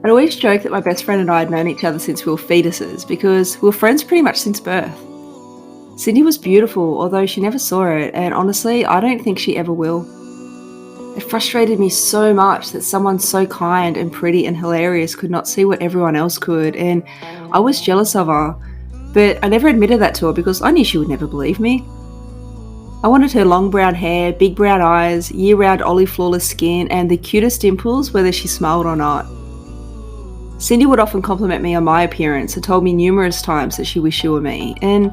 I'd always joke that my best friend and I had known each other since we were fetuses because we were friends pretty much since birth. Cindy was beautiful, although she never saw it, and honestly, I don't think she ever will. It frustrated me so much that someone so kind and pretty and hilarious could not see what everyone else could, and I was jealous of her, but I never admitted that to her because I knew she would never believe me. I wanted her long brown hair, big brown eyes, year-round olive flawless skin, and the cutest dimples whether she smiled or not. Cindy would often compliment me on my appearance and told me numerous times that she wished she were me, and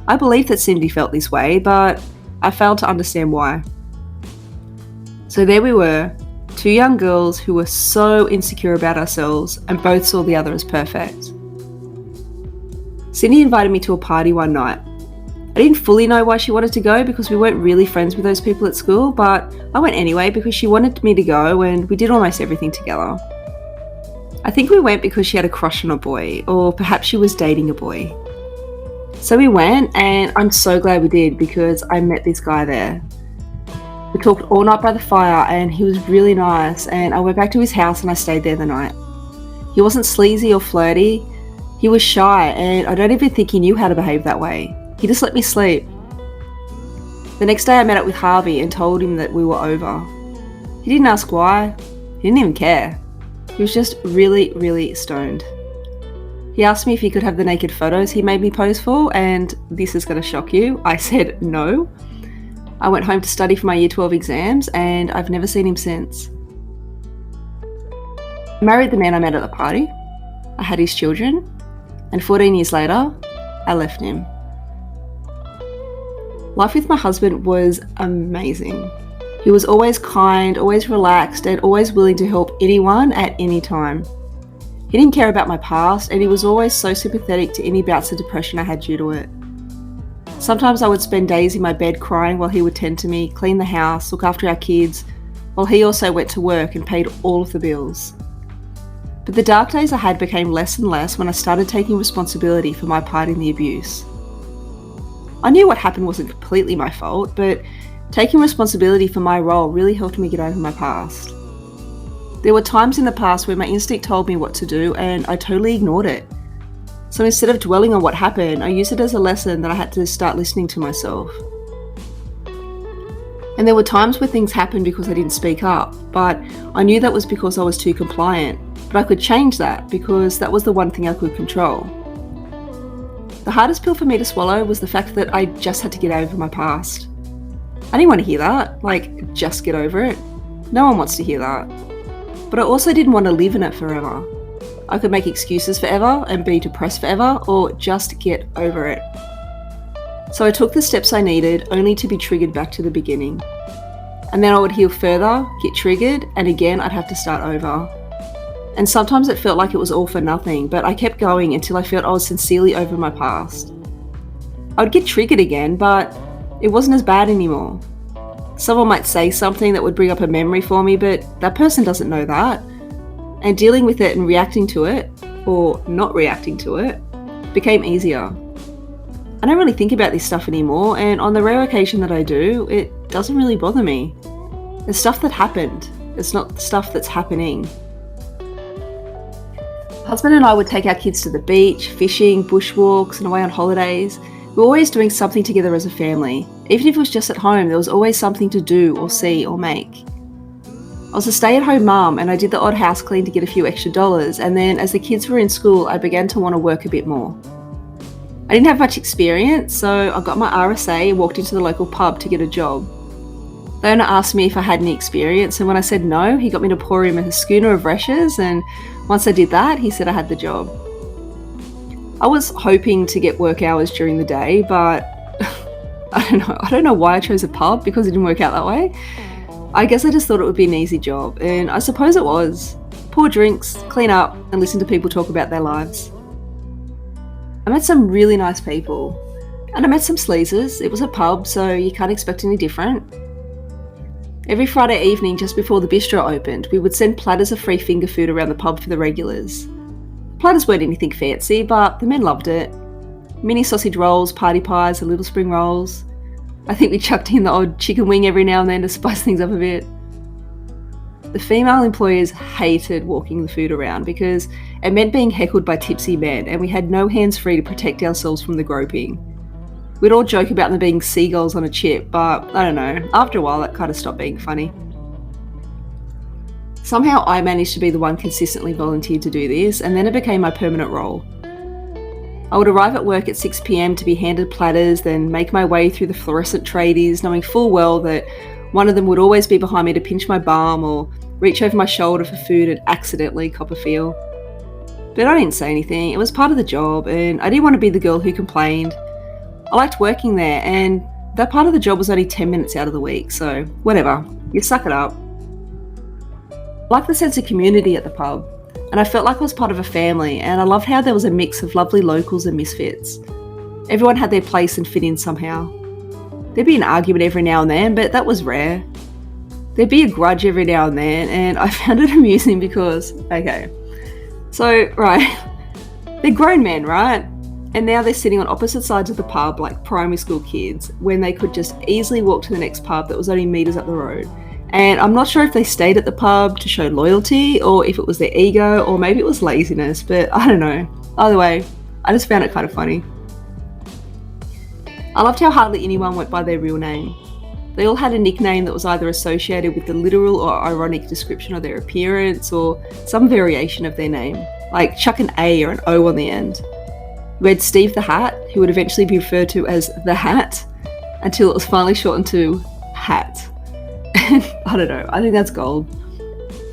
I believed that Cindy felt this way, but I failed to understand why. So there we were, two young girls who were so insecure about ourselves and both saw the other as perfect. Cindy invited me to a party one night. I didn't fully know why she wanted to go because we weren't really friends with those people at school, but I went anyway because she wanted me to go and we did almost everything together. I think we went because she had a crush on a boy, or perhaps she was dating a boy. So we went, and I'm so glad we did because I met this guy there. We talked all night by the fire and he was really nice, and I went back to his house and I stayed there the night. He wasn't sleazy or flirty, he was shy, and I don't even think he knew how to behave that way. He just let me sleep. The next day I met up with Harvey and told him that we were over. He didn't ask why, he didn't even care. He was just really, really stoned. He asked me if he could have the naked photos he made me pose for, and this is going to shock you. I said no. I went home to study for my Year 12 exams, and I've never seen him since. I married the man I met at the party. I had his children, and 14 years later, I left him. Life with my husband was amazing. He was always kind, always relaxed, and always willing to help anyone at any time. He didn't care about my past, and he was always so sympathetic to any bouts of depression I had due to it. Sometimes I would spend days in my bed crying while he would tend to me, clean the house, look after our kids, while he also went to work and paid all of the bills. But the dark days I had became less and less when I started taking responsibility for my part in the abuse. I knew what happened wasn't completely my fault, but taking responsibility for my role really helped me get over my past. There were times in the past where my instinct told me what to do and I totally ignored it. So instead of dwelling on what happened, I used it as a lesson that I had to start listening to myself. And there were times where things happened because I didn't speak up, but I knew that was because I was too compliant. But I could change that because that was the one thing I could control. The hardest pill for me to swallow was the fact that I just had to get over my past. I didn't want to hear that, like, just get over it. No one wants to hear that. But I also didn't want to live in it forever. I could make excuses forever and be depressed forever, or just get over it. So I took the steps I needed, only to be triggered back to the beginning. And then I would heal further, get triggered, and again I'd have to start over. And sometimes it felt like it was all for nothing, but I kept going until I felt I was sincerely over my past. I would get triggered again, but it wasn't as bad anymore. Someone might say something that would bring up a memory for me, but that person doesn't know that. And dealing with it and reacting to it, or not reacting to it, became easier. I don't really think about this stuff anymore, and on the rare occasion that I do, it doesn't really bother me. It's stuff that happened. It's not the stuff that's happening. Husband and I would take our kids to the beach, fishing, bushwalks, and away on holidays. We were always doing something together as a family. Even if it was just at home, there was always something to do or see or make. I was a stay-at-home mum and I did the odd house clean to get a few extra dollars, and then as the kids were in school, I began to want to work a bit more. I didn't have much experience, so I got my RSA and walked into the local pub to get a job. The owner asked me if I had any experience, and when I said no, he got me to pour him a schooner of rashes, and once I did that, he said I had the job. I was hoping to get work hours during the day, but I don't know why I chose a pub, because it didn't work out that way. I guess I just thought it would be an easy job, and I suppose it was. Pour drinks, clean up, and listen to people talk about their lives. I met some really nice people, and I met some sleazers. It was a pub, so you can't expect any different. Every Friday evening, just before the bistro opened, we would send platters of free finger food around the pub for the regulars. Platters weren't anything fancy, but the men loved it. Mini sausage rolls, party pies, and little spring rolls. I think we chucked in the odd chicken wing every now and then to spice things up a bit. The female employers hated walking the food around because it meant being heckled by tipsy men, and we had no hands free to protect ourselves from the groping. We'd all joke about them being seagulls on a chip, but I don't know, after a while that kind of stopped being funny. Somehow I managed to be the one consistently volunteered to do this, and then it became my permanent role. I would arrive at work at 6 p.m. to be handed platters, then make my way through the fluorescent tradies, knowing full well that one of them would always be behind me to pinch my bum or reach over my shoulder for food and accidentally cop a feel. But I didn't say anything, it was part of the job, and I didn't want to be the girl who complained. I liked working there, and that part of the job was only 10 minutes out of the week, so whatever, you suck it up. I liked the sense of community at the pub, and I felt like I was part of a family, and I loved how there was a mix of lovely locals and misfits. Everyone had their place and fit in somehow. There'd be an argument every now and then, but that was rare. There'd be a grudge every now and then, and I found it amusing because, okay, so, right, they're grown men, right? And now they're sitting on opposite sides of the pub like primary school kids when they could just easily walk to the next pub that was only metres up the road. And I'm not sure if they stayed at the pub to show loyalty or if it was their ego or maybe it was laziness, but I don't know. Either way, I just found it kind of funny. I loved how hardly anyone went by their real name. They all had a nickname that was either associated with the literal or ironic description of their appearance or some variation of their name, like chuck an A or an O on the end. We had Steve the Hat, who would eventually be referred to as the Hat, until it was finally shortened to Hat. I don't know, I think that's gold.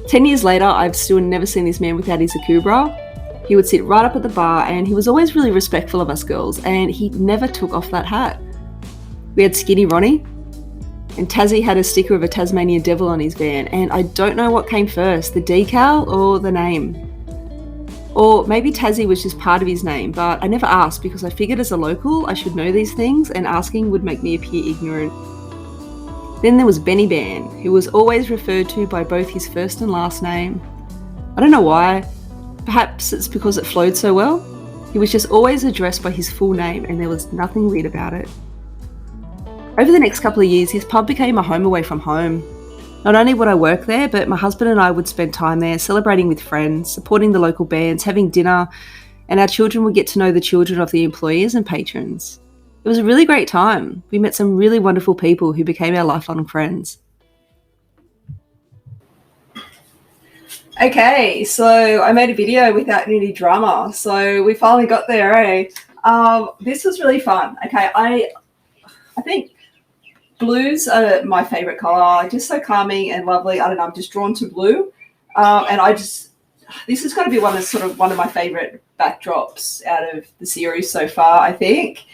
10 years later, I've still never seen this man without his akubra. He would sit right up at the bar and he was always really respectful of us girls and he never took off that hat. We had Skinny Ronnie, and Tassie had a sticker of a Tasmanian devil on his van, and I don't know what came first, the decal or the name. Or maybe Tassie was just part of his name, but I never asked because I figured as a local I should know these things and asking would make me appear ignorant. Then there was Benny Ban, who was always referred to by both his first and last name. I don't know why, perhaps it's because it flowed so well. He was just always addressed by his full name and there was nothing weird about it. Over the next couple of years, his pub became a home away from home. Not only would I work there, but my husband and I would spend time there celebrating with friends, supporting the local bands, having dinner, and our children would get to know the children of the employees and patrons. It was a really great time. We met some really wonderful people who became our lifelong friends. Okay, so I made a video without any drama, so we finally got there, eh? This was really fun. Okay, I think blues are my favourite colour, just so calming and lovely. I don't know, I'm just drawn to blue. And this is going to be one of my favourite backdrops out of the series so far, I think.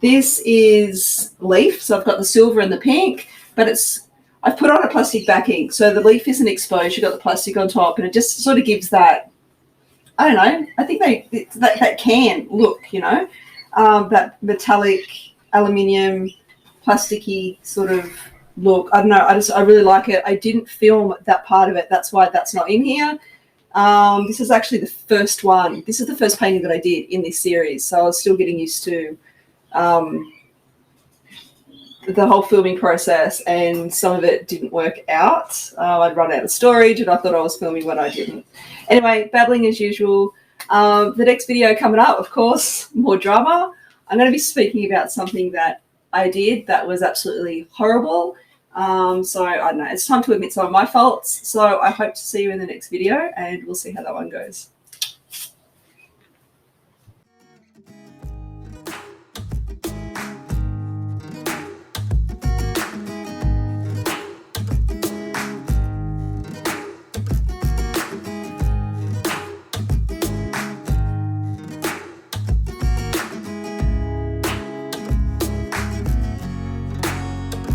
This is leaf, so I've got the silver and the pink, but I've put on a plastic backing, so the leaf isn't exposed. You've got the plastic on top, and it just sort of gives that, I don't know, I think that can look, you know, that metallic, aluminium, plasticky sort of look. I don't know, I really like it. I didn't film that part of it. That's why that's not in here. This is actually the first one. This is the first painting that I did in this series, so I was still getting used to the whole filming process, and some of it didn't work out. I'd run out of storage and I thought I was filming when I didn't. Anyway, babbling as usual. The next video coming up, of course, more drama. I'm going to be speaking about something that I did that was absolutely horrible. So I don't know, it's time to admit some of my faults. So I hope to see you in the next video and we'll see how that one goes.